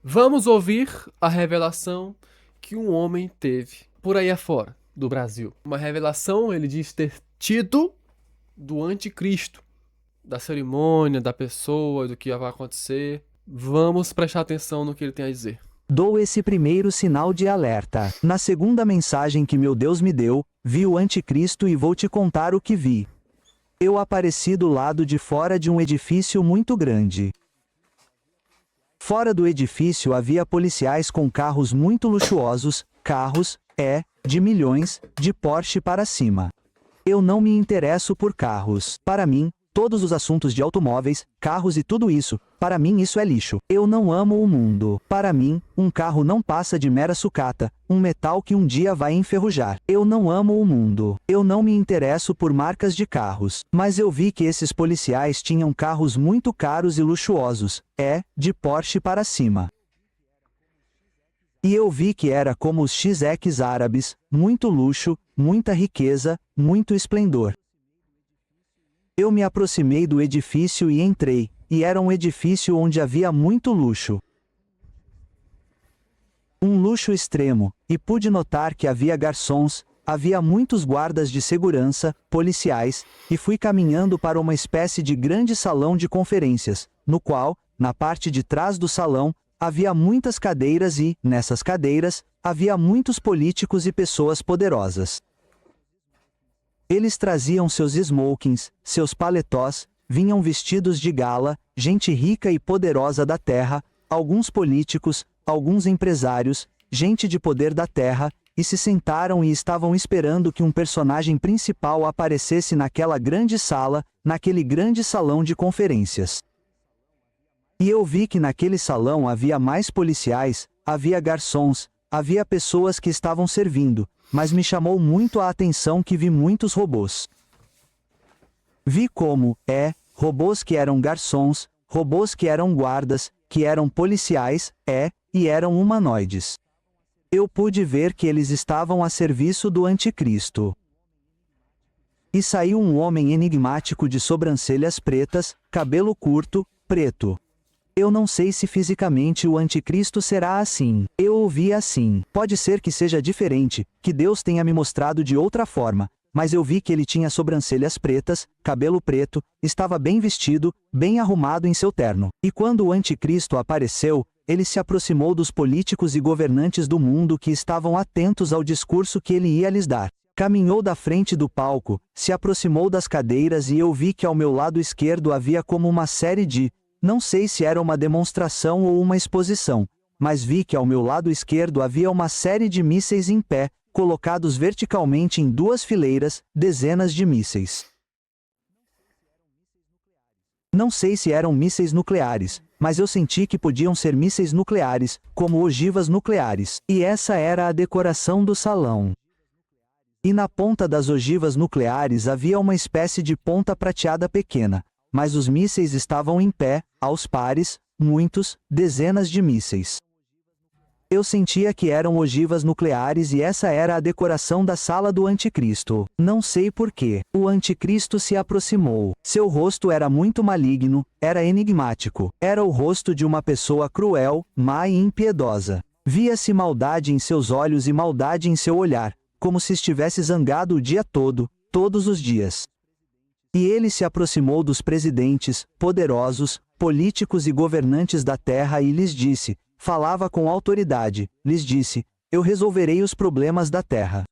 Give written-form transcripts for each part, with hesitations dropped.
Vamos ouvir a revelação que um homem teve por aí afora do Brasil. Uma revelação, ele diz ter tido do anticristo, da cerimônia, da pessoa, do que vai acontecer. Vamos prestar atenção no que ele tem a dizer. Dou esse primeiro sinal de alerta. Na segunda mensagem que meu Deus me deu, vi o anticristo e vou te contar o que vi. Eu apareci do lado de fora de um edifício muito grande. Fora do edifício havia policiais com carros muito luxuosos, carros, de milhões, de Porsche para cima. Eu não me interesso por carros. Para mim, todos os assuntos de automóveis, carros e tudo isso, para mim isso é lixo. Eu não amo o mundo. Para mim, um carro não passa de mera sucata, um metal que um dia vai enferrujar. Eu não amo o mundo. Eu não me interesso por marcas de carros. Mas eu vi que esses policiais tinham carros muito caros e luxuosos, de Porsche para cima. E eu vi que era como os XX árabes, muito luxo, muita riqueza, muito esplendor. Eu me aproximei do edifício e entrei, e era um edifício onde havia muito luxo. Um luxo extremo, e pude notar que havia garçons, havia muitos guardas de segurança, policiais, e fui caminhando para uma espécie de grande salão de conferências, no qual, na parte de trás do salão, havia muitas cadeiras e, nessas cadeiras, havia muitos políticos e pessoas poderosas. Eles traziam seus smokings, seus paletós, vinham vestidos de gala, gente rica e poderosa da terra, alguns políticos, alguns empresários, gente de poder da terra, e se sentaram e estavam esperando que um personagem principal aparecesse naquela grande sala, naquele grande salão de conferências. E eu vi que naquele salão havia mais policiais, havia garçons, havia pessoas que estavam servindo, mas me chamou muito a atenção que vi muitos robôs. Vi como, robôs que eram garçons, robôs que eram guardas, que eram policiais, e eram humanoides. Eu pude ver que eles estavam a serviço do anticristo. E saiu um homem enigmático de sobrancelhas pretas, cabelo curto, preto. Eu não sei se fisicamente o anticristo será assim. Eu ouvi assim. Pode ser que seja diferente, que Deus tenha me mostrado de outra forma, mas eu vi que ele tinha sobrancelhas pretas, cabelo preto, estava bem vestido, bem arrumado em seu terno. E quando o anticristo apareceu, ele se aproximou dos políticos e governantes do mundo que estavam atentos ao discurso que ele ia lhes dar. Caminhou da frente do palco, se aproximou das cadeiras e eu vi que ao meu lado esquerdo havia como uma série de, não sei se era uma demonstração ou uma exposição, mas vi que ao meu lado esquerdo havia uma série de mísseis em pé, colocados verticalmente em duas fileiras, dezenas de mísseis. Não sei se eram mísseis nucleares, mas eu senti que podiam ser mísseis nucleares, como ogivas nucleares. E essa era a decoração do salão. E na ponta das ogivas nucleares havia uma espécie de ponta prateada pequena, mas os mísseis estavam em pé, aos pares, muitos, dezenas de mísseis. Eu sentia que eram ogivas nucleares e essa era a decoração da sala do anticristo. Não sei porquê. O anticristo se aproximou. Seu rosto era muito maligno, era enigmático. Era o rosto de uma pessoa cruel, má e impiedosa. Via-se maldade em seus olhos e maldade em seu olhar, como se estivesse zangado o dia todo, todos os dias. E ele se aproximou dos presidentes, poderosos, políticos e governantes da terra e lhes disse, falava com autoridade, lhes disse, eu resolverei os problemas da terra.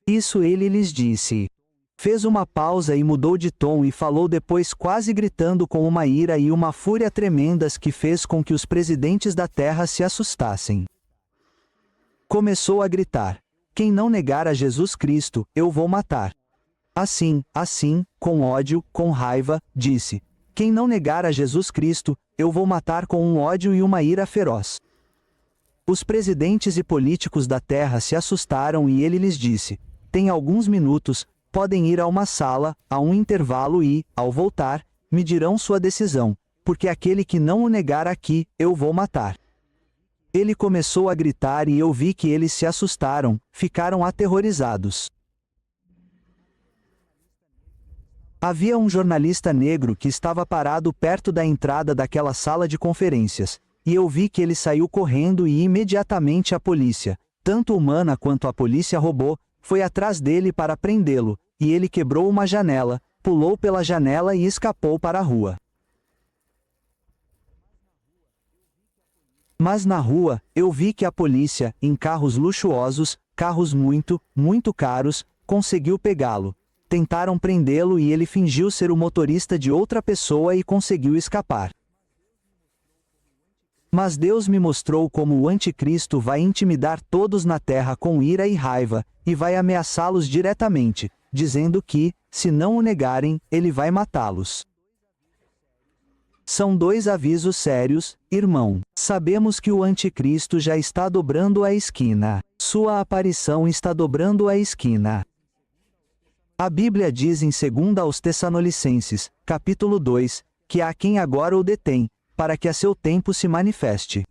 Isso ele lhes disse. Fez uma pausa e mudou de tom e falou depois quase gritando com uma ira e uma fúria tremendas que fez com que os presidentes da terra se assustassem. Começou a gritar, quem não negar a Jesus Cristo, eu vou matar. Assim, com ódio, com raiva, disse, quem não negar a Jesus Cristo, eu vou matar com um ódio e uma ira feroz. Os presidentes e políticos da terra se assustaram e ele lhes disse, tem alguns minutos, podem ir a uma sala, a um intervalo e, ao voltar, me dirão sua decisão, porque aquele que não o negar aqui, eu vou matar. Ele começou a gritar e eu vi que eles se assustaram, ficaram aterrorizados. Havia um jornalista negro que estava parado perto da entrada daquela sala de conferências, e eu vi que ele saiu correndo e imediatamente a polícia, tanto humana quanto a polícia robô, foi atrás dele para prendê-lo, e ele quebrou uma janela, pulou pela janela e escapou para a rua. Mas na rua, eu vi que a polícia, em carros luxuosos, carros muito, muito caros, conseguiu pegá-lo. Tentaram prendê-lo e ele fingiu ser o motorista de outra pessoa e conseguiu escapar. Mas Deus me mostrou como o anticristo vai intimidar todos na terra com ira e raiva, e vai ameaçá-los diretamente, dizendo que, se não o negarem, ele vai matá-los. São dois avisos sérios, irmão. Sabemos que o anticristo já está dobrando a esquina. Sua aparição está dobrando a esquina. A Bíblia diz em 2 aos Tessalonicenses, capítulo 2, que há quem agora o detém, para que a seu tempo se manifeste.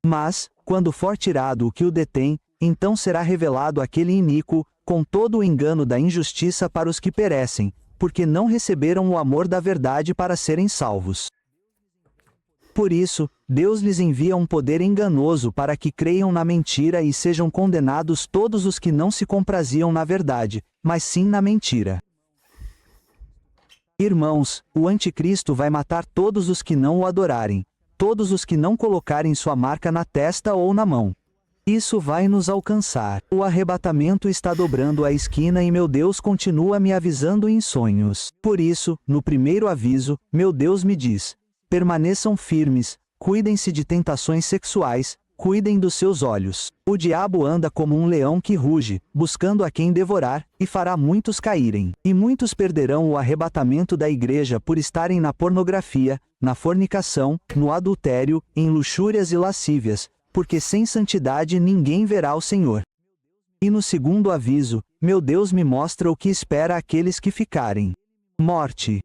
Mas, quando for tirado o que o detém, então será revelado aquele iníquo, com todo o engano da injustiça para os que perecem, porque não receberam o amor da verdade para serem salvos. Por isso, Deus lhes envia um poder enganoso para que creiam na mentira e sejam condenados todos os que não se compraziam na verdade, mas sim na mentira. Irmãos, o anticristo vai matar todos os que não o adorarem, todos os que não colocarem sua marca na testa ou na mão. Isso vai nos alcançar. O arrebatamento está dobrando a esquina e meu Deus continua me avisando em sonhos. Por isso, no primeiro aviso, meu Deus me diz: permaneçam firmes, cuidem-se de tentações sexuais, cuidem dos seus olhos. O diabo anda como um leão que ruge, buscando a quem devorar, e fará muitos caírem. E muitos perderão o arrebatamento da igreja por estarem na pornografia, na fornicação, no adultério, em luxúrias e lascívias, porque sem santidade ninguém verá o Senhor. E no segundo aviso, meu Deus me mostra o que espera aqueles que ficarem. Morte.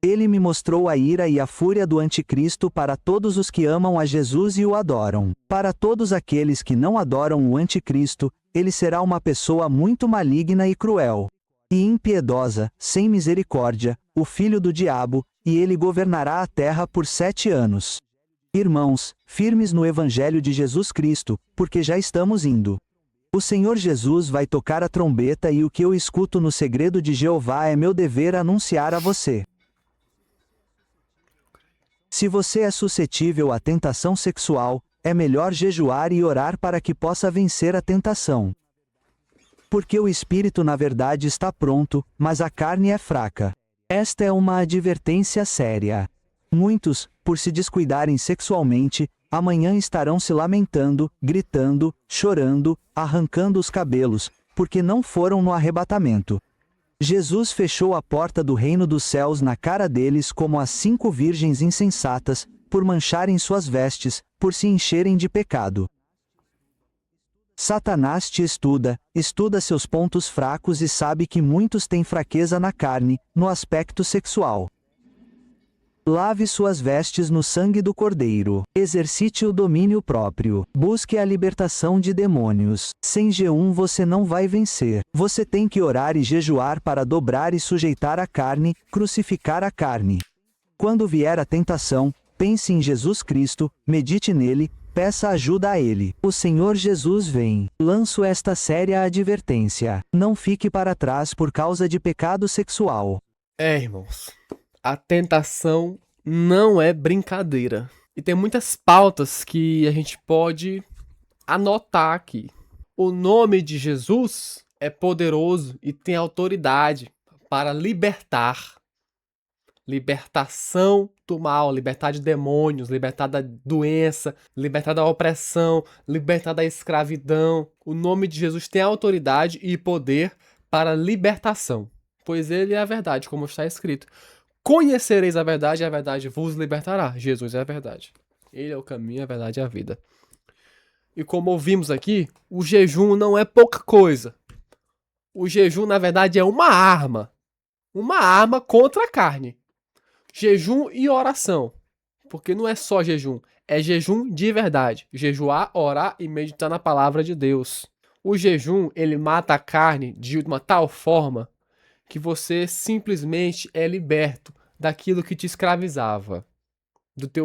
Ele me mostrou a ira e a fúria do anticristo para todos os que amam a Jesus e o adoram. Para todos aqueles que não adoram o anticristo, ele será uma pessoa muito maligna e cruel. E impiedosa, sem misericórdia, o filho do diabo, e ele governará a terra por 7 anos. Irmãos, firmes no Evangelho de Jesus Cristo, porque já estamos indo. O Senhor Jesus vai tocar a trombeta e o que eu escuto no segredo de Jeová é meu dever anunciar a você. Se você é suscetível à tentação sexual, é melhor jejuar e orar para que possa vencer a tentação. Porque o espírito na verdade está pronto, mas a carne é fraca. Esta é uma advertência séria. Muitos, por se descuidarem sexualmente, amanhã estarão se lamentando, gritando, chorando, arrancando os cabelos, porque não foram no arrebatamento. Jesus fechou a porta do reino dos céus na cara deles como as 5 virgens insensatas, por mancharem suas vestes, por se encherem de pecado. Satanás te estuda seus pontos fracos e sabe que muitos têm fraqueza na carne, no aspecto sexual. Lave suas vestes no sangue do Cordeiro. Exercite o domínio próprio. Busque a libertação de demônios. Sem jejum você não vai vencer. Você tem que orar e jejuar para dobrar e sujeitar a carne, crucificar a carne. Quando vier a tentação, pense em Jesus Cristo, medite nele, peça ajuda a ele. O Senhor Jesus vem. Lanço esta séria advertência. Não fique para trás por causa de pecado sexual. Irmãos, a tentação não é brincadeira. E tem muitas pautas que a gente pode anotar aqui. O nome de Jesus é poderoso e tem autoridade para libertar. Libertação do mal, libertar de demônios, libertar da doença, libertar da opressão, libertar da escravidão. O nome de Jesus tem autoridade e poder para libertação, pois ele é a verdade, como está escrito. Conhecereis a verdade vos libertará. Jesus é a verdade. Ele é o caminho, a verdade e a vida. E como ouvimos aqui, o jejum não é pouca coisa. O jejum, na verdade, é uma arma. Uma arma contra a carne. Jejum e oração. Porque não é só jejum, é jejum de verdade. Jejuar, orar e meditar na palavra de Deus. O jejum, ele mata a carne de uma tal forma que você simplesmente é liberto daquilo que te escravizava.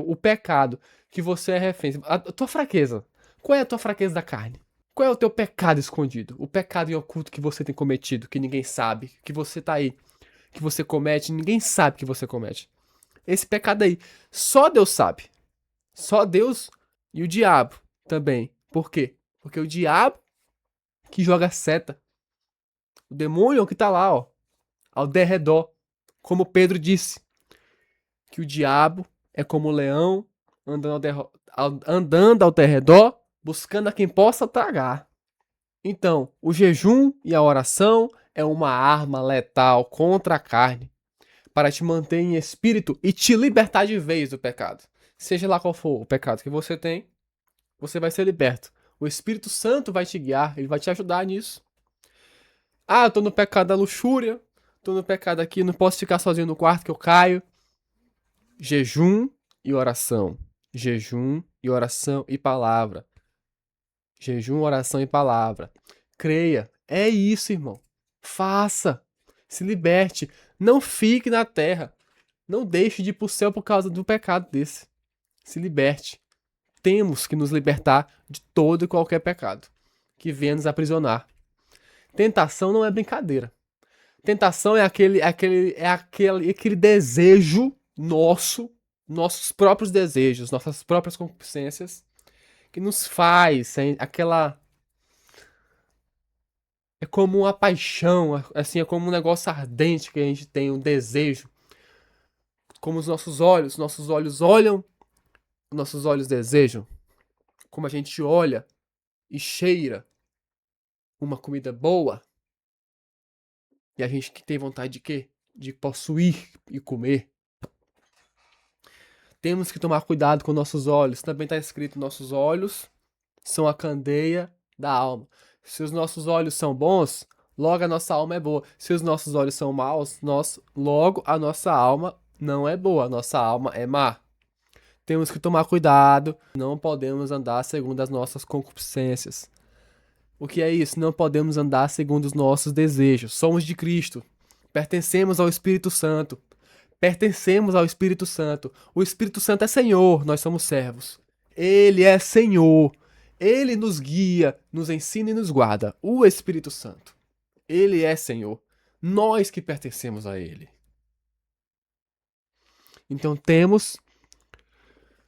o pecado que você é refém, a tua fraqueza. Qual é a tua fraqueza da carne? Qual é o teu pecado escondido? O pecado em oculto que você tem cometido, que ninguém sabe, que você tá aí, que você comete, ninguém sabe que você comete. Esse pecado aí, só Deus sabe. Só Deus e o diabo também. Por quê? Porque o diabo que joga seta. O demônio é o que tá lá, ó, ao derredor. Como Pedro disse, que o diabo é como o leão andando ao derredor, buscando a quem possa tragar. Então, o jejum e a oração é uma arma letal contra a carne, para te manter em espírito e te libertar de vez do pecado. Seja lá qual for o pecado que você tem, você vai ser liberto. O Espírito Santo vai te guiar, ele vai te ajudar nisso. Ah, eu tô no pecado da luxúria, tô no pecado aqui, não posso ficar sozinho no quarto que eu caio. Jejum e oração. Jejum e oração e palavra. Jejum, oração e palavra. Creia. É isso, irmão. Faça. Se liberte. Não fique na terra. Não deixe de ir pro céu por causa do pecado desse. Se liberte. Temos que nos libertar de todo e qualquer pecado que venha nos aprisionar. Tentação não é brincadeira. Tentação é aquele desejo nosso, nossos próprios desejos, nossas próprias concupiscências, que nos faz aquela. É como uma paixão, assim, é como um negócio ardente que a gente tem, um desejo. Como os nossos olhos olham, nossos olhos desejam. Como a gente olha e cheira uma comida boa, e a gente que tem vontade de quê? De possuir e comer. Temos que tomar cuidado com nossos olhos. Também está escrito: nossos olhos são a candeia da alma. Se os nossos olhos são bons, logo a nossa alma é boa. Se os nossos olhos são maus, logo a nossa alma não é boa. A nossa alma é má. Temos que tomar cuidado. Não podemos andar segundo as nossas concupiscências. O que é isso? Não podemos andar segundo os nossos desejos. Somos de Cristo. Pertencemos ao Espírito Santo. Pertencemos ao Espírito Santo. O Espírito Santo é Senhor, nós somos servos. Ele é Senhor. Ele nos guia, nos ensina e nos guarda. O Espírito Santo. Ele é Senhor. Nós que pertencemos a Ele. Então temos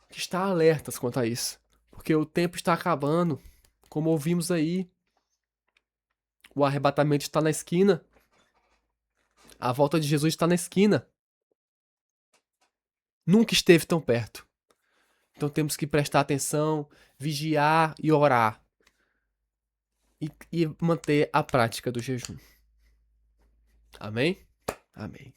que estar alertas quanto a isso. Porque o tempo está acabando. Como ouvimos aí. O arrebatamento está na esquina. A volta de Jesus está na esquina. Nunca esteve tão perto. Então temos que prestar atenção, vigiar e orar. E manter a prática do jejum. Amém? Amém.